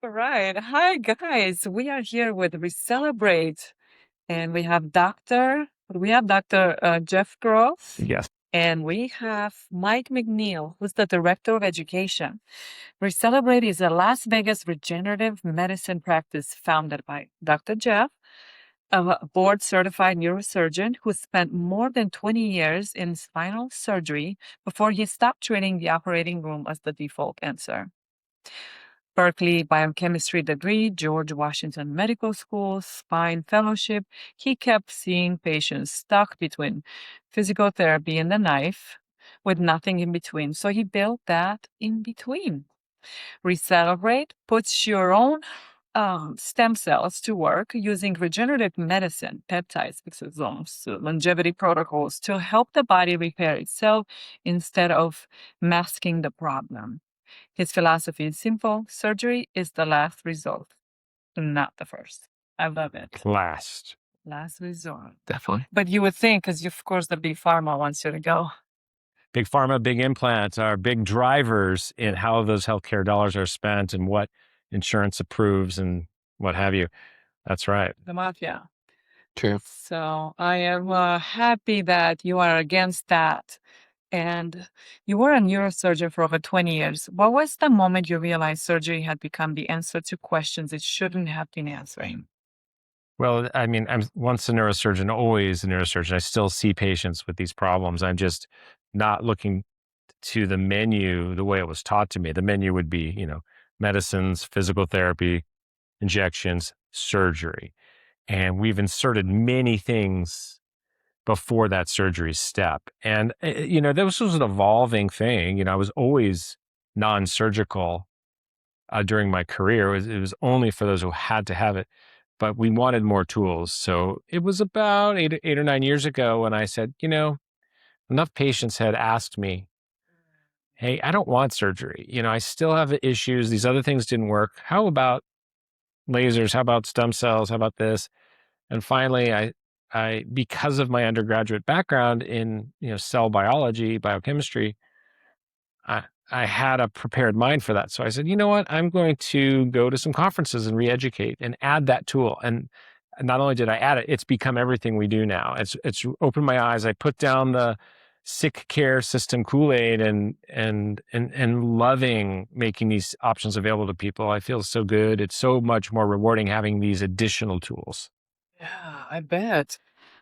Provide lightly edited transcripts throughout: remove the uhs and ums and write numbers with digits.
All right. Hi, guys. We are here with ReCELLebrate, and we have Dr. Jeff Gross, Yes. and we have Mike McNeil, who's the Director of Education. ReCELLebrate is a Las Vegas regenerative medicine practice founded by Dr. Jeff, a board-certified neurosurgeon who spent more than 20 years in spinal surgery before he stopped treating the operating room as the default answer. Berkeley biochemistry degree, George Washington Medical School, spine fellowship. He kept seeing patients stuck between physical therapy and the knife with nothing in between. So he built that in between. ReCELLebrate puts your own stem cells to work using regenerative medicine, peptides, exosomes, longevity protocols to help the body repair itself instead of masking the problem. His philosophy is simple. Surgery is the last resort, not the first. I love it. Last. Last resort. Definitely. But you would think, because of course the big pharma wants you to go. Big pharma, big implants are big drivers in how those healthcare dollars are spent and what insurance approves and what have you. That's right. The mafia. True. So I am happy that you are against that. And you were a neurosurgeon for over 20 years. What was the moment you realized surgery had become the answer to questions it shouldn't have been answering? Well, I mean, I'm once a neurosurgeon, always a neurosurgeon. I still see patients with these problems. I'm just not looking to the menu the way it was taught to me. The menu would be, medicines, physical therapy, injections, surgery. And we've inserted many things before that surgery step. And, this was an evolving thing. I was always non-surgical during my career. It was only for those who had to have it, but we wanted more tools. So it was about 8 or 9 years ago when I said, enough patients had asked me, hey, I don't want surgery. I still have issues. These other things didn't work. How about lasers? How about stem cells? How about this? And finally, I because of my undergraduate background in cell biology, biochemistry, I had a prepared mind for that. So I said, you know what? I'm going to go to some conferences and re-educate and add that tool. And not only did I add it, it's become everything we do now. It's opened my eyes. I put down the sick care system Kool-Aid and loving making these options available to people. I feel so good. It's so much more rewarding having these additional tools. Yeah, I bet.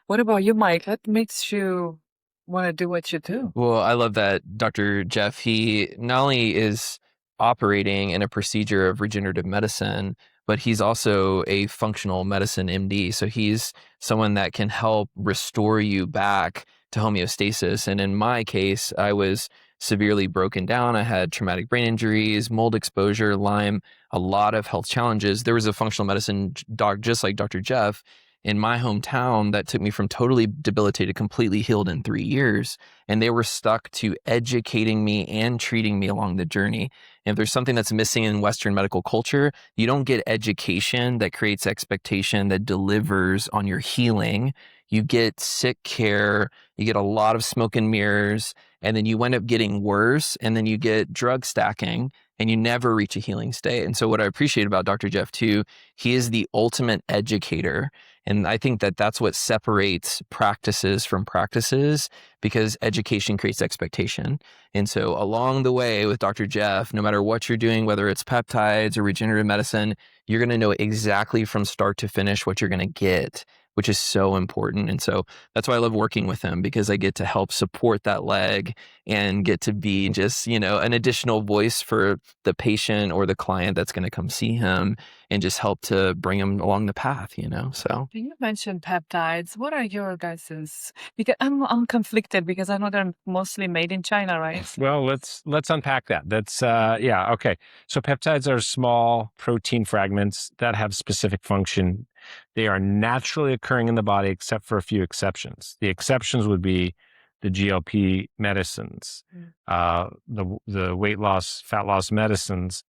What about you, Mike? What makes you want to do what you do? Well, I love that Dr. Jeff, he not only is operating in a procedure of regenerative medicine, but he's also a functional medicine MD. So he's someone that can help restore you back to homeostasis. And in my case, I was severely broken down. I had traumatic brain injuries, mold exposure, Lyme, a lot of health challenges. There was a functional medicine doc, just like Dr. Jeff, in my hometown that took me from totally debilitated, completely healed in 3 years. And they were stuck to educating me and treating me along the journey. And if there's something that's missing in Western medical culture, you don't get education that creates expectation that delivers on your healing. You get sick care, you get a lot of smoke and mirrors, and then you wind up getting worse, and then you get drug stacking, and you never reach a healing state. And so what I appreciate about Dr. Jeff too, he is the ultimate educator. And I think that that's what separates practices from practices, because education creates expectation. And so along the way with Dr. Jeff, no matter what you're doing, whether it's peptides or regenerative medicine, you're going to know exactly from start to finish what you're going to get, which is so important. And so that's why I love working with him, because I get to help support that leg and get to be just, an additional voice for the patient or the client that's going to come see him, and just help to bring him along the path, so. You mentioned peptides. What are your guys's? Because I'm conflicted because I know they're mostly made in China, right? Well, let's unpack that. That's okay. So peptides are small protein fragments that have specific function. They are naturally occurring in the body, except for a few exceptions. The exceptions would be the GLP medicines, the weight loss, fat loss medicines.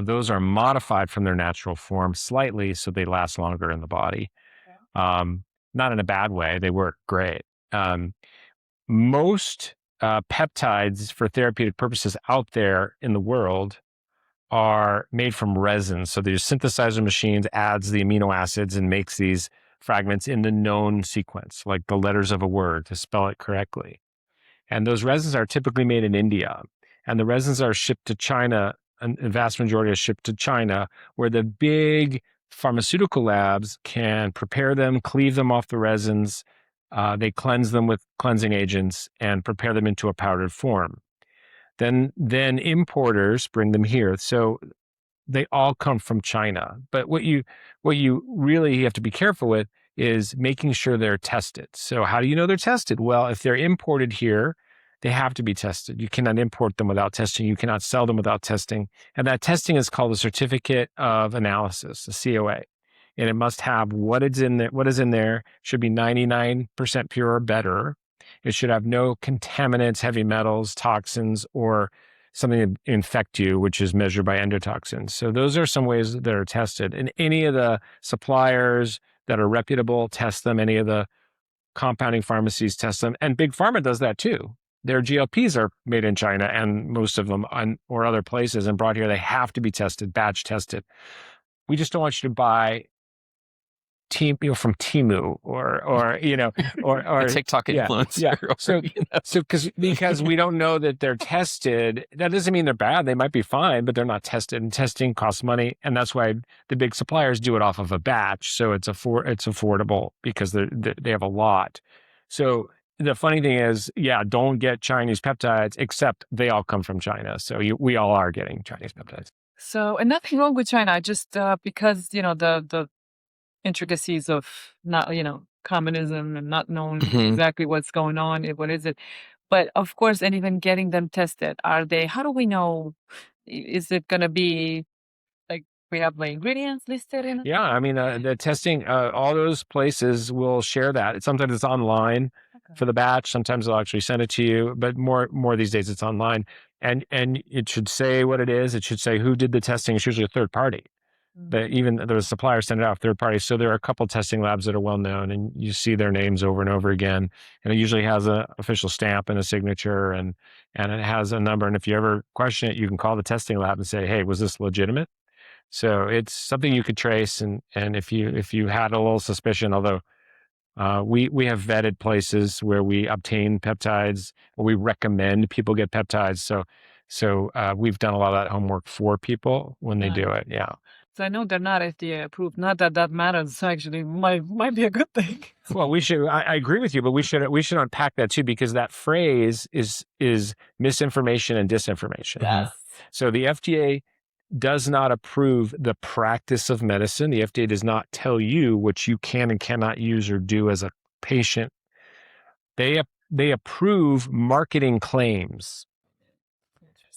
Those are modified from their natural form slightly, so they last longer in the body. Not in a bad way. They work great. Most peptides for therapeutic purposes out there in the world are made from resins. So there's synthesizer machines, adds the amino acids and makes these fragments in the known sequence, like the letters of a word to spell it correctly. And those resins are typically made in India. And the resins are shipped to China, and the vast majority are shipped to China, where the big pharmaceutical labs can prepare them, cleave them off the resins. They cleanse them with cleansing agents and prepare them into a powdered form. Then importers bring them here. So they all come from China. But what you really have to be careful with is making sure they're tested. So how do you know they're tested? Well, if they're imported here, they have to be tested. You cannot import them without testing. You cannot sell them without testing. And that testing is called a certificate of analysis, a COA. And it must have what is in there should be 99% pure or better. It should have no contaminants, heavy metals, toxins, or something to infect you, which is measured by endotoxins. So those are some ways that are tested. And any of the suppliers that are reputable test them. Any of the compounding pharmacies test them. And Big Pharma does that too. Their GLPs are made in China and most of them or other places and brought here. They have to be tested, batch tested. We just don't want you to buy from Temu or a TikTok influencer. Yeah. Because we don't know that they're tested. That doesn't mean they're bad. They might be fine, but they're not tested. And testing costs money, and that's why the big suppliers do it off of a batch. So it's affordable because they have a lot. So the funny thing is, don't get Chinese peptides, except they all come from China. So we all are getting Chinese peptides. So, and nothing wrong with China, just because the intricacies of not communism and not knowing exactly what's going on, what is it, but of course, and even getting them tested, how do we know, is it going to be like we have the ingredients listed in it? Yeah, I mean the testing, all those places will share that. Sometimes it's online for the batch, sometimes they'll actually send it to you, but more these days it's online, and it should say what it is. It should say who did the testing. It's usually a third party. But even the suppliers send it out third parties. So there are a couple of testing labs that are well known, and you see their names over and over again. And it usually has an official stamp and a signature, and it has a number. And if you ever question it, you can call the testing lab and say, "Hey, was this legitimate?" So it's something you could trace. And if you had a little suspicion, although we have vetted places where we obtain peptides, or we recommend people get peptides. So we've done a lot of that homework for people when they do it. Yeah. So I know they're not FDA approved. Not that matters. Actually, might be a good thing. Well, we should. I agree with you, but we should unpack that too, because that phrase is misinformation and disinformation. Yes. So the FDA does not approve the practice of medicine. The FDA does not tell you what you can and cannot use or do as a patient. They approve marketing claims.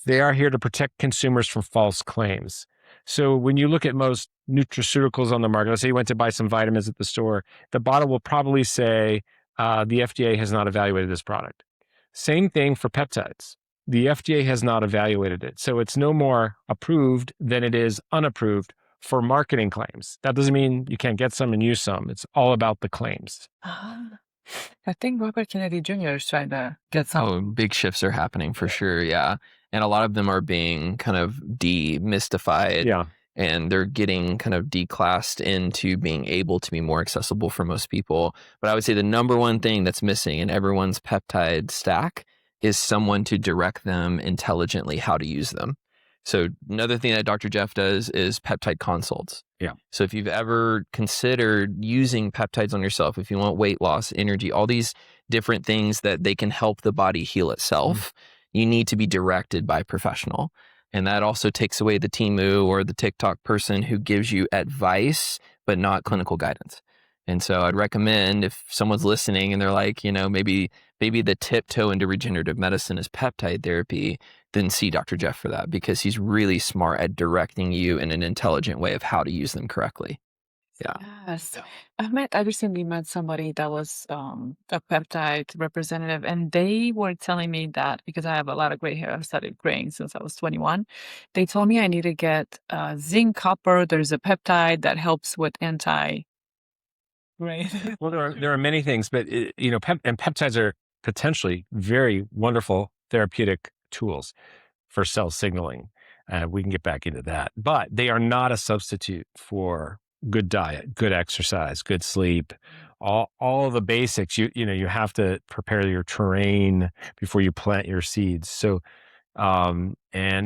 They are here to protect consumers from false claims. So when you look at most nutraceuticals on the market, let's say you went to buy some vitamins at the store, the bottle will probably say, the FDA has not evaluated this product. Same thing for peptides. The FDA has not evaluated it. So it's no more approved than it is unapproved for marketing claims. That doesn't mean you can't get some and use some. It's all about the claims. I think Robert Kennedy Jr. is trying to get some. Oh, big shifts are happening for sure. Yeah. And a lot of them are being kind of demystified. Yeah. And they're getting kind of declassed into being able to be more accessible for most people. But I would say the number one thing that's missing in everyone's peptide stack is someone to direct them intelligently how to use them. So another thing that Dr. Jeff does is peptide consults. Yeah. So if you've ever considered using peptides on yourself, if you want weight loss, energy, all these different things that they can help the body heal itself, you need to be directed by a professional. And that also takes away the Temu or the TikTok person who gives you advice, but not clinical guidance. And so I'd recommend, if someone's listening and they're like, maybe the tiptoe into regenerative medicine is peptide therapy, then see Dr. Jeff for that, because he's really smart at directing you in an intelligent way of how to use them correctly. Yeah. Yes. I recently met somebody that was a peptide representative, and they were telling me that because I have a lot of gray hair, I've started graying since I was 21. They told me I need to get zinc, copper. There's a peptide that helps with anti-gray. Well, there are many things, but and peptides are potentially very wonderful therapeutic tools for cell signaling. We can get back into that. But they are not a substitute for good diet, good exercise, good sleep, all the basics. You have to prepare your terrain before you plant your seeds. So and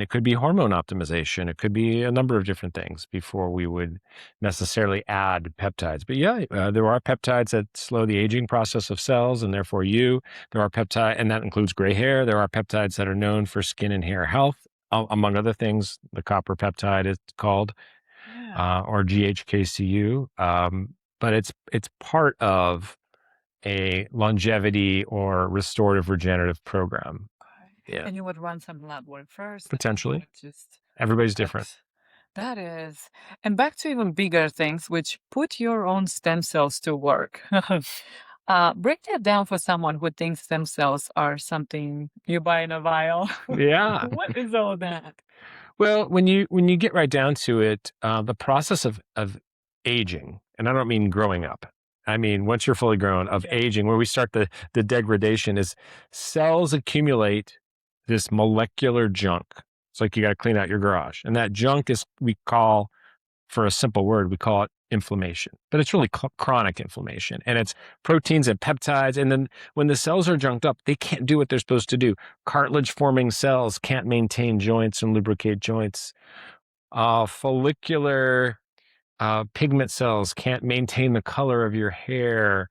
it could be hormone optimization. It could be a number of different things before we would necessarily add peptides. But yeah, there are peptides that slow the aging process of cells, and therefore there are peptides, and that includes gray hair. There are peptides that are known for skin and hair health, among other things. The copper peptide is called, or GHKCU. But it's part of a longevity or restorative regenerative program. Yeah. And you would run some lab work first. Potentially. Just Everybody's different. That is. And back to even bigger things, which put your own stem cells to work. Break that down for someone who thinks stem cells are something you buy in a vial. Yeah. What is all that? Well, when you get right down to it, the process of aging, and I don't mean growing up. I mean, once you're fully grown, of aging, where we start the degradation, is cells accumulate this molecular junk. It's like you got to clean out your garage. And that junk we call, for a simple word, we call it inflammation. But it's really chronic inflammation. And it's proteins and peptides. And then when the cells are junked up, they can't do what they're supposed to do. Cartilage-forming cells can't maintain joints and lubricate joints. Follicular pigment cells can't maintain the color of your hair.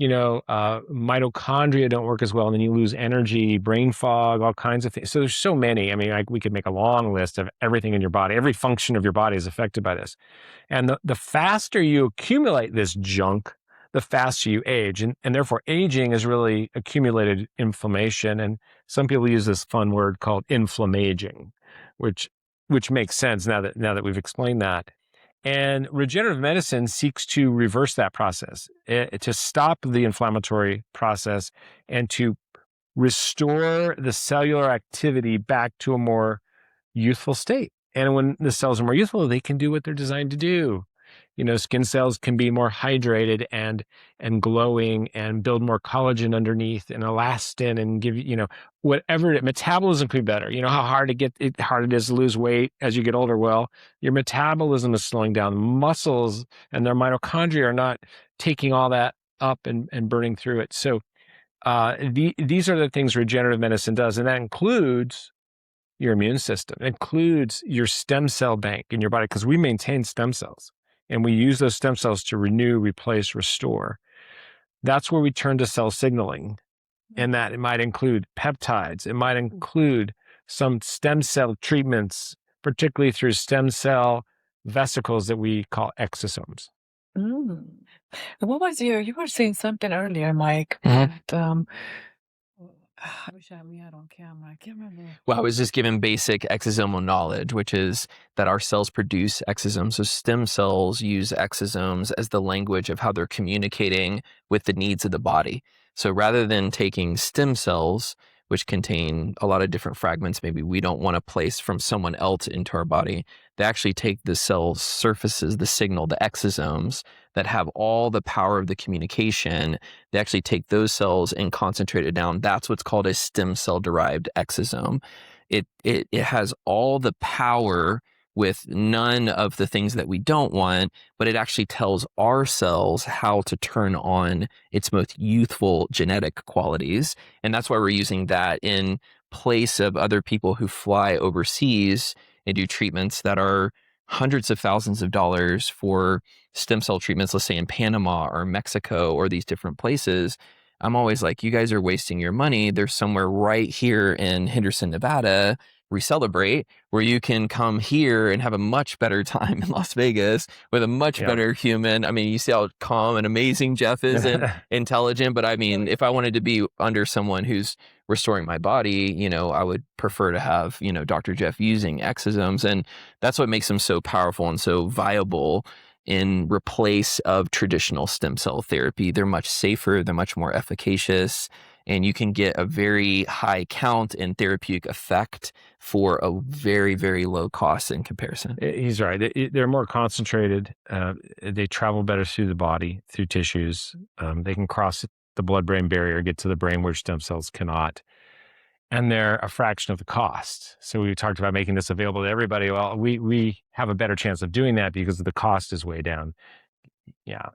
Mitochondria don't work as well, and then you lose energy, brain fog, all kinds of things. So there's so many. I mean, we could make a long list of everything in your body. Every function of your body is affected by this. And the faster you accumulate this junk, the faster you age. And therefore, aging is really accumulated inflammation. And some people use this fun word called inflammaging, which makes sense now that we've explained that. And regenerative medicine seeks to reverse that process, to stop the inflammatory process and to restore the cellular activity back to a more youthful state. And when the cells are more youthful, they can do what they're designed to do. Skin cells can be more hydrated and glowing and build more collagen underneath and elastin and give whatever. Metabolism can be better. How hard it is to lose weight as you get older. Well, your metabolism is slowing down. Muscles and their mitochondria are not taking all that up and burning through it. So these are the things regenerative medicine does, and that includes your immune system. It includes your stem cell bank in your body, because we maintain stem cells. And we use those stem cells to renew, replace, restore. That's where we turn to cell signaling. And that it might include peptides. It might include some stem cell treatments, particularly through stem cell vesicles that we call exosomes. What was you were saying something earlier, Mike, that I wish we had on camera. I can't remember. Well, I was just given basic exosomal knowledge, which is that our cells produce exosomes. So stem cells use exosomes as the language of how they're communicating with the needs of the body. So rather than taking stem cells, which contain a lot of different fragments maybe we don't want to place from someone else into our body, they actually take the cell's surfaces, the signal, the exosomes that have all the power of the communication. They actually take those cells and concentrate it down. That's what's called a stem cell derived exosome. It has all the power with none of the things that we don't want, but it actually tells our cells how to turn on its most youthful genetic qualities. And that's why we're using that in place of other people who fly overseas and do treatments that are hundreds of thousands of dollars for stem cell treatments, let's say in Panama or Mexico or these different places. I'm always like, you guys are wasting your money. There's somewhere right here in Henderson, Nevada, ReCELLebrate, where you can come here and have a much better time in Las Vegas with a much better human. I mean, you see how calm and amazing Jeff is and intelligent. But I mean, if I wanted to be under someone who's restoring my body, I would prefer to have, Dr. Jeff using exosomes. And that's what makes them so powerful and so viable in replace of traditional stem cell therapy. They're much safer. They're much more efficacious. And you can get a very high count and therapeutic effect for a very, very low cost in comparison. He's right. They're more concentrated. They travel better through the body, through tissues. They can cross the blood-brain barrier, get to the brain where stem cells cannot. and they're a fraction of the cost. So we talked about making this available to everybody. Well, we have a better chance of doing that because the cost is way down. Yeah.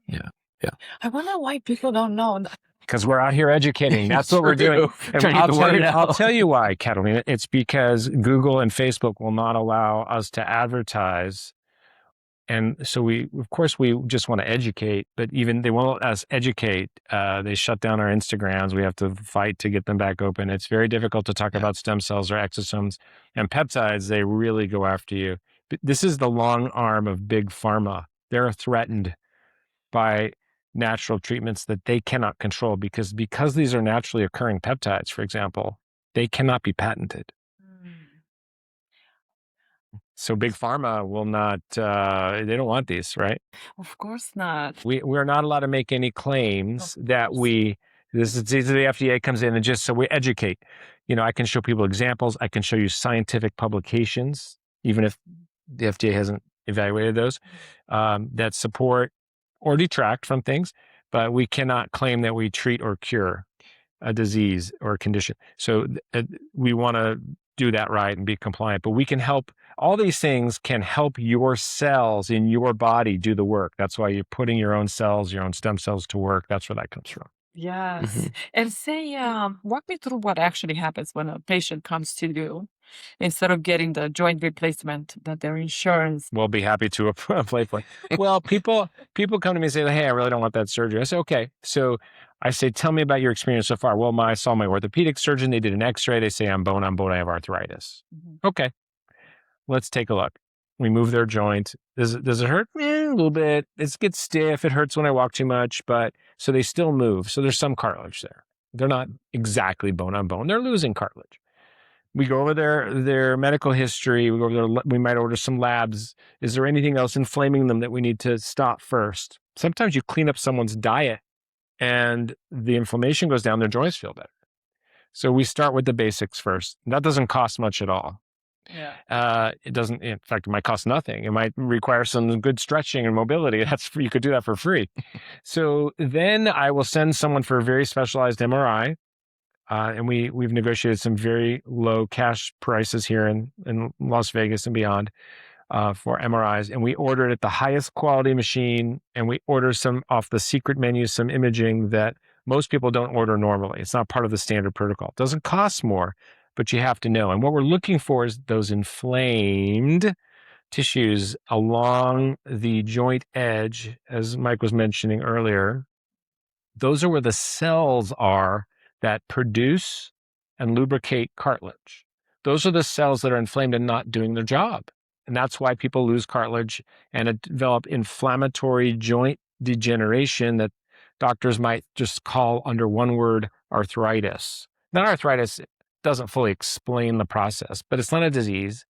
I wonder why people don't know. Because we're out here educating. That's what we're doing. And Trying to get the word out. I'll tell you why, Catalina. It's because Google and Facebook will not allow us to advertise. And so of course, we just want to educate, but even they won't let us educate. They shut down our Instagrams. We have to fight to get them back open. It's very difficult to talk about stem cells or exosomes and peptides. They really go after you. But this is the long arm of big pharma. They're threatened by natural treatments that they cannot control because these are naturally occurring peptides, for example, they cannot be patented. So big pharma will not, they don't want these, right? Of course not. We're not allowed to make any claims that this is the FDA comes in and just so we educate. I can show people examples. I can show you scientific publications, even if the FDA hasn't evaluated those, that support or detract from things, but we cannot claim that we treat or cure a disease or a condition. So we want to do that right and be compliant, but we can help. All these things can help your cells in your body do the work. That's why you're putting your own cells, your own stem cells to work. That's where that comes from. Yes. And say, walk me through what actually happens when a patient comes to you instead of getting the joint replacement that their insurance. We'll be happy to apply for. Well, people come to me and say, hey, I really don't want that surgery. I say, okay. So I say, tell me about your experience so far. Well, I saw my orthopedic surgeon. They did an x-ray. They say, I'm bone on bone. I have arthritis. Okay. Let's take a look. We move their joint. Does it hurt? A little bit. It gets stiff. It hurts when I walk too much, but so they still move. So there's some cartilage there. They're not exactly bone on bone. They're losing cartilage. We go over their medical history. We might order some labs. Is there anything else inflaming them that we need to stop first? Sometimes you clean up someone's diet and the inflammation goes down, their joints feel better. So we start with the basics first. That doesn't cost much at all. Yeah. It doesn't, in fact, it might cost nothing. It might require some good stretching and mobility. You could do that for free. So then I will send someone for a very specialized MRI. And we've negotiated some very low cash prices here in Las Vegas and beyond for MRIs. And we ordered at the highest quality machine, and we order some off the secret menu, some imaging that most people don't order normally. It's not part of the standard protocol. It doesn't cost more, but you have to know. And what we're looking for is those inflamed tissues along the joint edge, as Mike was mentioning earlier. Those are where the cells are that produce and lubricate cartilage. Those are the cells that are inflamed and not doing their job. And that's why people lose cartilage and develop inflammatory joint degeneration that doctors might just call under one word arthritis. Now, arthritis doesn't fully explain the process, but it's not a disease.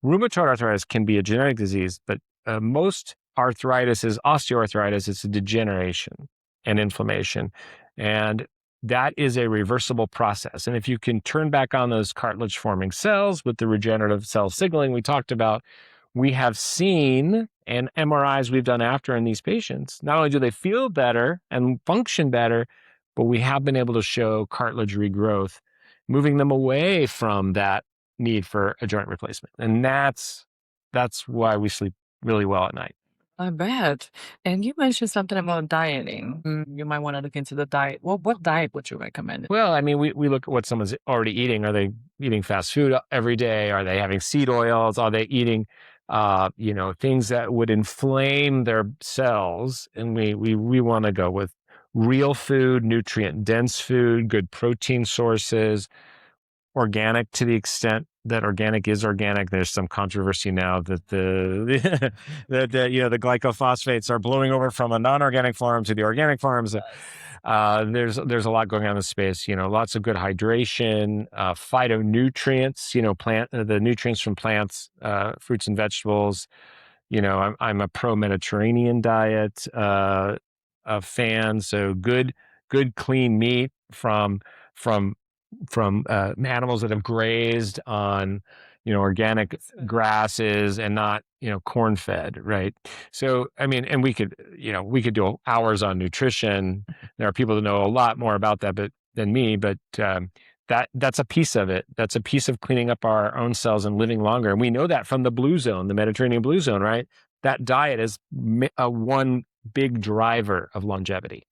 Rheumatoid arthritis can be a genetic disease, but most arthritis is osteoarthritis. It's a degeneration and inflammation. And that is a reversible process. And if you can turn back on those cartilage forming cells with the regenerative cell signaling we talked about, we have seen, and MRIs we've done after in these patients, not only do they feel better and function better, but we have been able to show cartilage regrowth, moving them away from that need for a joint replacement. And that's why we sleep really well at night. I bet. And you mentioned something about dieting. You might want to look into the diet. Well, what diet would you recommend? Well, I mean, we look at what someone's already eating. Are they eating fast food every day? Are they having seed oils? Are they eating, things that would inflame their cells? And we want to go with real food, nutrient-dense food, good protein sources, organic to the extent that organic is organic. There's some controversy now that the glycophosphates are blowing over from a non-organic farm to the organic farms. There's a lot going on in the space. Lots of good hydration, phytonutrients. The nutrients from plants, fruits and vegetables. I'm a pro-Mediterranean diet fan. So good clean meat from animals that have grazed on, organic grasses and not, corn fed. Right. So, I mean, and we could do hours on nutrition. There are people that know a lot more about that than me, but that's a piece of it. That's a piece of cleaning up our own cells and living longer. And we know that from the blue zone, the Mediterranean blue zone, right? That diet is one big driver of longevity.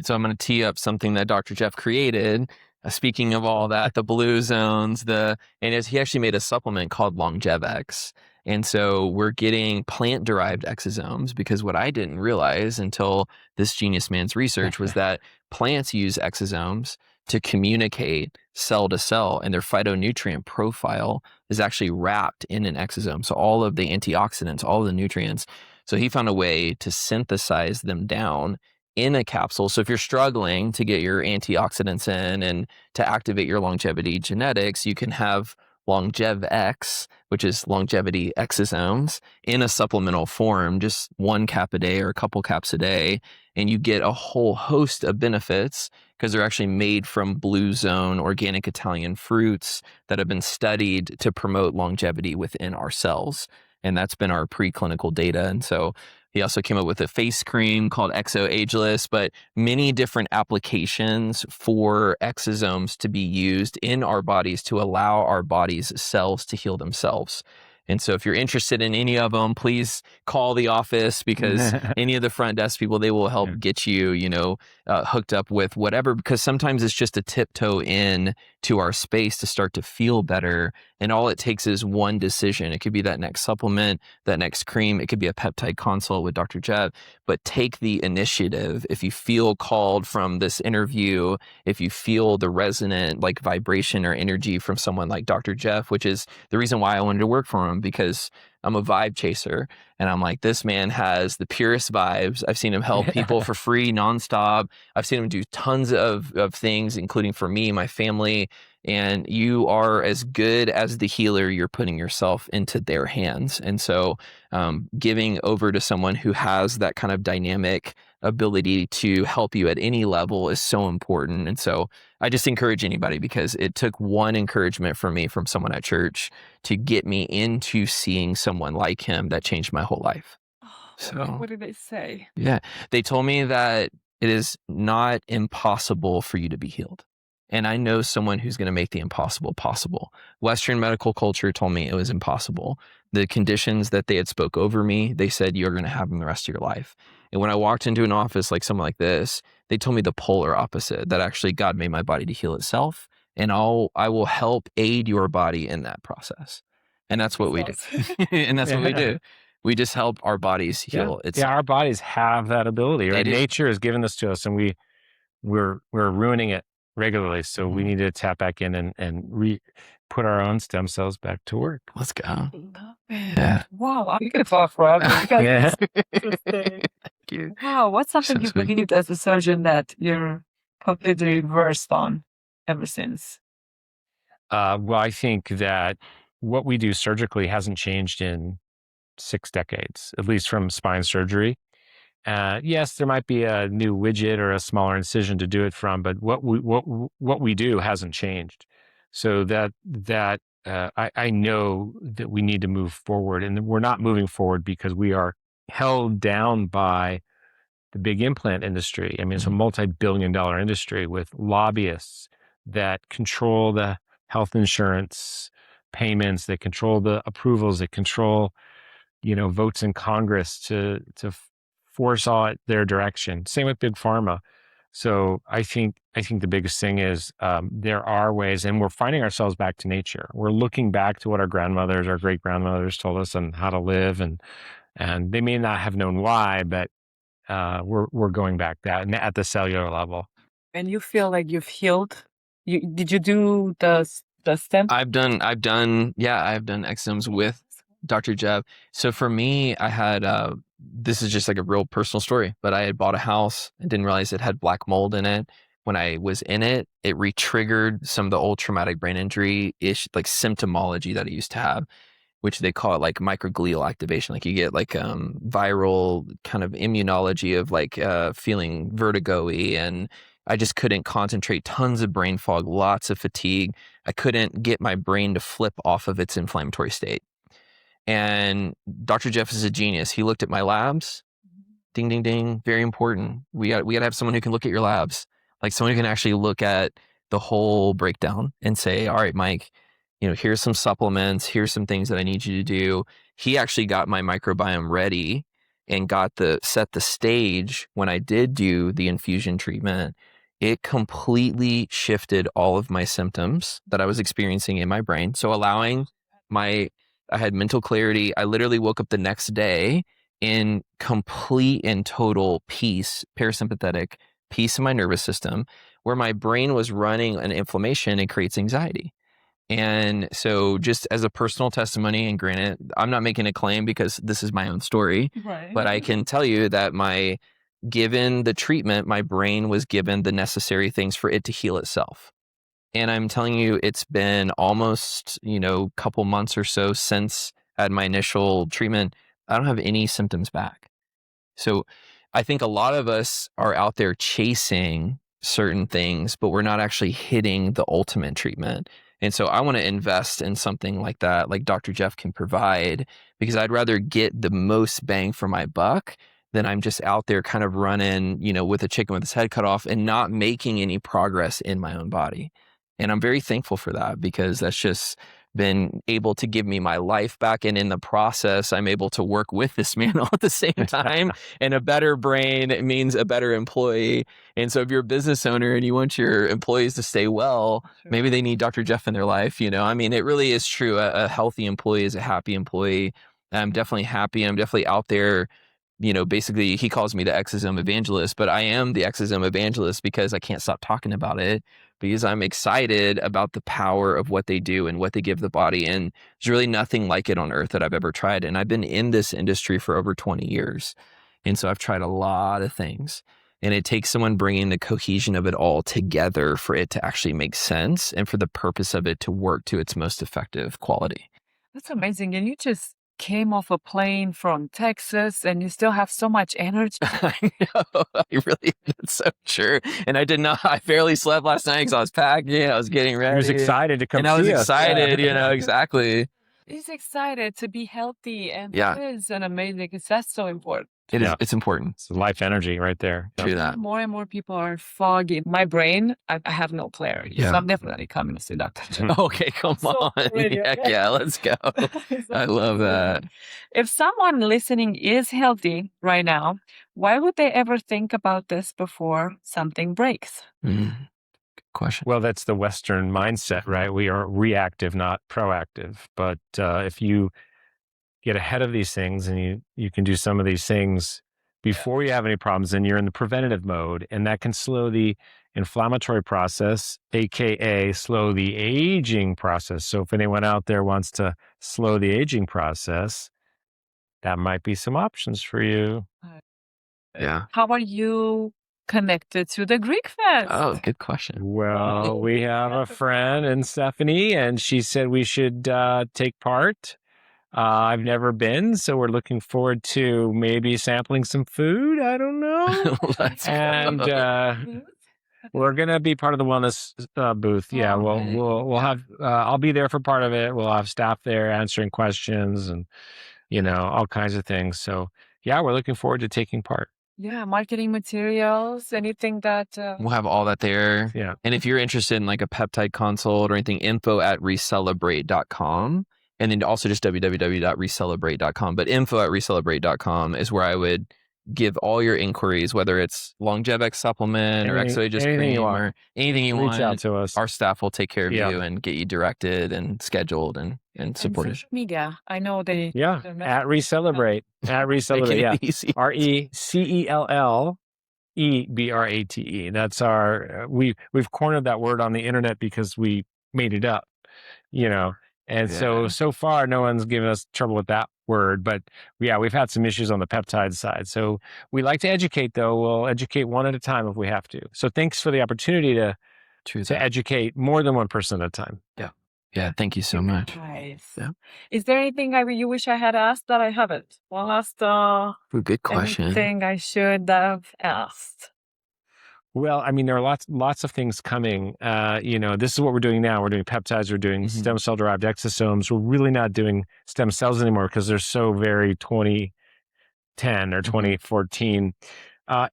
So I'm going to tee up something that Dr. Jeff created. Speaking of all that, the blue zones, he actually made a supplement called Lonjevex. And so we're getting plant-derived exosomes, because what I didn't realize until this genius man's research was that plants use exosomes to communicate cell to cell, and their phytonutrient profile is actually wrapped in an exosome. So all of the antioxidants, all of the nutrients. So he found a way to synthesize them down in a capsule. So if you're struggling to get your antioxidants in and to activate your longevity genetics, you can have Lonjevex, which is longevity exosomes, in a supplemental form, just 1 cap a day or a couple caps a day. And you get a whole host of benefits because they're actually made from blue zone organic Italian fruits that have been studied to promote longevity within our cells. And that's been our preclinical data. And so he also came up with a face cream called Exo Ageless, but many different applications for exosomes to be used in our bodies to allow our body's cells to heal themselves. And so if you're interested in any of them, please call the office, because any of the front desk people, they will help get you, hooked up with whatever, because sometimes it's just a tiptoe in to our space to start to feel better. And all it takes is one decision. It could be that next supplement, that next cream. It could be a peptide consult with Dr. Jeb, but take the initiative. If you feel called from this interview, if you feel the resonant vibration or energy from someone like Dr. Jeff, which is the reason why I wanted to work for him, because I'm a vibe chaser. And I'm like, this man has the purest vibes. I've seen him help people for free, nonstop. I've seen him do tons of things, including for me, my family. And you are as good as the healer you're putting yourself into their hands. And so giving over to someone who has that kind of dynamic ability to help you at any level is so important. And so I just encourage anybody, because it took one encouragement from me, from someone at church, to get me into seeing someone like him that changed my whole life. So what did they say? Yeah, they told me that it is not impossible for you to be healed. And I know someone who's going to make the impossible possible. Western medical culture told me it was impossible. The conditions that they had spoke over me, they said, you're going to have them the rest of your life. And when I walked into an office like someone like this, they told me the polar opposite, that actually God made my body to heal itself. And I will help aid your body in that process. And that's what we do. And that's what we do. We just help our bodies heal itself. Yeah, our bodies have that ability, right? Nature has given this to us, and we're ruining it regularly. So we need to tap back in and put our own stem cells back to work. Let's go. Yeah. Wow, I'm gonna talk forever. Yeah. Thank you. Wow, what's something you believed as a surgeon that you're completely reversed on ever since? Well, I think that what we do surgically hasn't changed in 6 decades, at least from spine surgery. Yes, there might be a new widget or a smaller incision to do it from, but what we do hasn't changed. So I know that we need to move forward, and we're not moving forward because we are held down by the big implant industry. I mean, it's a multi-billion-dollar industry with lobbyists that control the health insurance payments, that control the approvals, that control votes in Congress to force all their direction. Same with big pharma. So I think the biggest thing is there are ways, and we're finding ourselves back to nature. We're looking back to what our grandmothers, our great grandmothers told us on how to live, and they may not have known why, but we're going back that at the cellular level. And you feel like you've healed? Did you do the stem? I've done exosomes with Dr. Jeb. So for me, I had this is just like a real personal story, but I had bought a house and didn't realize it had black mold in it. When I was in it, it re-triggered some of the old traumatic brain injury symptomology that I used to have, which they call it microglial activation. You get viral kind of immunology of feeling vertigo-y, and I just couldn't concentrate, tons of brain fog, lots of fatigue. I couldn't get my brain to flip off of its inflammatory state. And Dr. Jeff is a genius. He looked at my labs. Ding, ding, ding. Very important. We got to have someone who can look at your labs, someone who can actually look at the whole breakdown and say, all right, Mike, here's some supplements, here's some things that I need you to do. He actually got my microbiome ready and set the stage when I did do the infusion treatment. It completely shifted all of my symptoms that I was experiencing in my brain. So I had mental clarity. I literally woke up the next day in complete and total peace, parasympathetic peace in my nervous system, where my brain was running an inflammation and creates anxiety. And so just as a personal testimony, and granted, I'm not making a claim because this is my own story, Right. but I can tell you that given the treatment, my brain was given the necessary things for it to heal itself. And I'm telling you, it's been almost, couple months or so since I had my initial treatment. I don't have any symptoms back. So I think a lot of us are out there chasing certain things, but we're not actually hitting the ultimate treatment. And so I want to invest in something like that, like Dr. Jeff can provide, because I'd rather get the most bang for my buck than I'm just out there kind of running, with a chicken with its head cut off and not making any progress in my own body. And I'm very thankful for that, because that's just been able to give me my life back. And in the process, I'm able to work with this man all at the same time. And a better brain means a better employee. And so if you're a business owner and you want your employees to stay well, maybe they need Dr. Jeff in their life. It really is true. A healthy employee is a happy employee. I'm definitely happy. I'm definitely out there. Basically he calls me the exosome evangelist, but I am the exosome evangelist because I can't stop talking about it, because I'm excited about the power of what they do and what they give the body. And there's really nothing like it on earth that I've ever tried. And I've been in this industry for over 20 years. And so I've tried a lot of things, and it takes someone bringing the cohesion of it all together for it to actually make sense and for the purpose of it to work to its most effective quality. That's amazing. And you just came off a plane from Texas and you still have so much energy. I know. That's so true. And I barely slept last night because I was packing. I was getting ready. He was excited to come and I was see us. excited, Yeah. exactly. He's excited to be healthy, and Yeah. it is an amazing, because that's so important. It is. It's important. It's life energy right there. True that. More and more people are foggy. My brain, I have no clarity. Yeah. So I'm definitely coming to see Dr. Jeff. Okay, come So on. ready. Heck yeah, let's go. I love that. If someone listening is healthy right now, why would they ever think about this before something breaks? Good question. Well, that's the Western mindset, right? We are reactive, not proactive. But if you get ahead of these things and you can do some of these things before you have any problems, then you're in the preventative mode, and that can slow the inflammatory process, aka slow the aging process. So if anyone out there wants to slow the aging process, that might be some options for you. Yeah. How are you connected to the Greek Fest? Oh, good question. Well, we have a friend in Stephanie, and she said we should take part. I've never been, so we're looking forward to maybe sampling some food. I don't know. And we're gonna be part of the wellness booth. Yeah, we'll have. I'll be there for part of it. We'll have staff there answering questions and all kinds of things. So yeah, we're looking forward to taking part. Yeah, marketing materials, anything that... We'll have all that there. Yeah. And if you're interested in like a peptide consult or anything, info@ReCELLebrate.com. And then also just www.ReCELLebrate.com. But info@ReCELLebrate.com is where I would give all your inquiries, whether it's Lonjevex supplement or Exosomes cream or anything you want. Reach out to us. Our staff will take care of you and get you directed and scheduled and supported. Social media. I know they... Yeah, at ReCELLebrate. At ReCELLebrate, yeah. ReCELLebrate. That's our... We've cornered that word on the internet because we made it up, And so far, no one's given us trouble with that word. But yeah, we've had some issues on the peptide side. So we like to educate, though. We'll educate one at a time if we have to. So thanks for the opportunity to educate more than one person at a time. Yeah. Yeah. Thank you so much. Nice. Yeah. Is there anything you wish I had asked that I haven't? One last good question. Anything I should have asked? Well, I mean, there are lots of things coming. This is what we're doing now. We're doing peptides. We're doing stem cell derived exosomes. We're really not doing stem cells anymore because they're so very 2010 or 2014.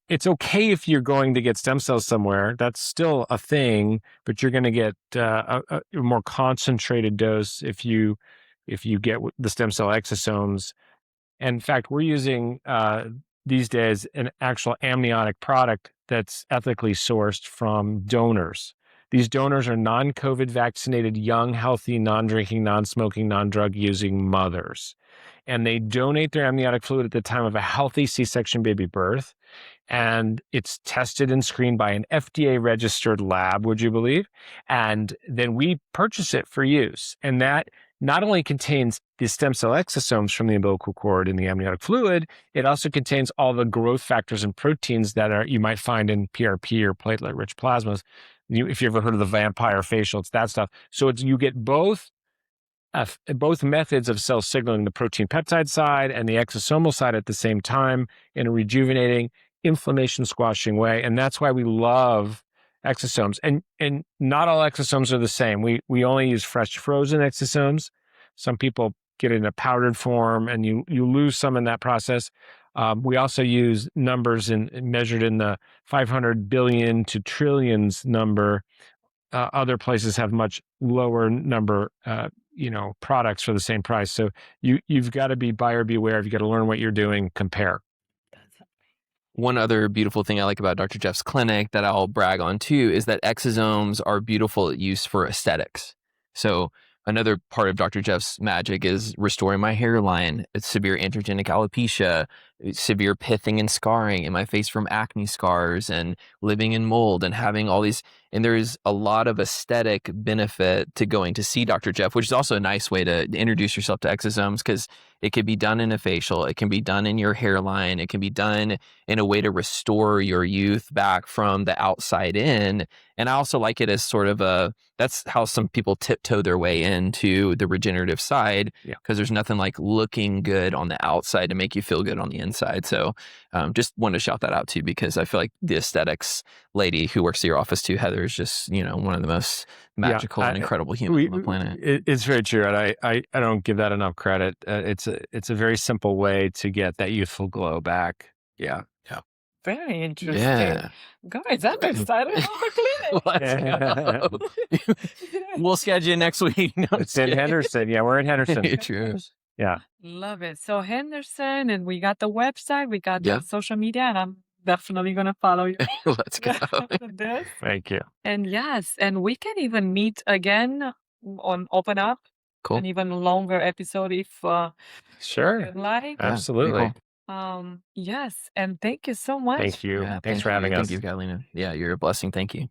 It's okay if you're going to get stem cells somewhere. That's still a thing, but you're going to get a more concentrated dose if you get the stem cell exosomes. And in fact, we're using these days an actual amniotic product that's ethically sourced from donors. These donors are non-COVID vaccinated, young, healthy, non-drinking, non-smoking, non-drug using mothers. And they donate their amniotic fluid at the time of a healthy C-section baby birth. And it's tested and screened by an FDA registered lab, would you believe? And then we purchase it for use. And that not only contains the stem cell exosomes from the umbilical cord in the amniotic fluid, it also contains all the growth factors and proteins that you might find in PRP or platelet-rich plasmas. If you've ever heard of the vampire facial, it's that stuff. So you get both methods of cell signaling, the protein peptide side and the exosomal side at the same time in a rejuvenating, inflammation squashing way. And that's why we love exosomes. And not all exosomes are the same. We only use fresh frozen exosomes. Some people get it in a powdered form and you lose some in that process. We also use numbers measured in the 500 billion to trillions number. Other places have much lower number, products for the same price. So you've got to be buyer beware. You've got to learn what you're doing, compare. One other beautiful thing I like about Dr. Jeff's clinic that I'll brag on too is that exosomes are beautiful use for aesthetics. So another part of Dr. Jeff's magic is restoring my hairline, severe androgenic alopecia, severe pithing and scarring in my face from acne scars, and living in mold and having all these. And there's a lot of aesthetic benefit to going to see Dr. Jeff, which is also a nice way to introduce yourself to exosomes because it can be done in a facial, it can be done in your hairline, it can be done in a way to restore your youth back from the outside in. And I also like it as sort of that's how some people tiptoe their way into the regenerative side, because there's nothing like looking good on the outside to make you feel good on the inside. So just wanted to shout that out too, because I feel like the aesthetics lady who works at your office too, Heather, is just, one of the most magical and incredible humans on the planet. It's very true. And I don't give that enough credit. It's a very simple way to get that youthful glow back. Yeah. Very interesting. Yeah. Guys, I'm excited about the clinic. Let's go. We'll schedule next week. No, it's in Henderson. Yeah, we're in Henderson. True. Yeah. Love it. So Henderson, and we got the website, we got the social media, and I'm definitely going to follow you. Let's go. Thank you. And yes, and we can even meet again on Open Up. Cool. An even longer episode if sure. you'd like. Absolutely. Yes, and thank you so much. Thank you. Yeah, Thanks for having us. Thank you, Catalina. Yeah, you're a blessing. Thank you.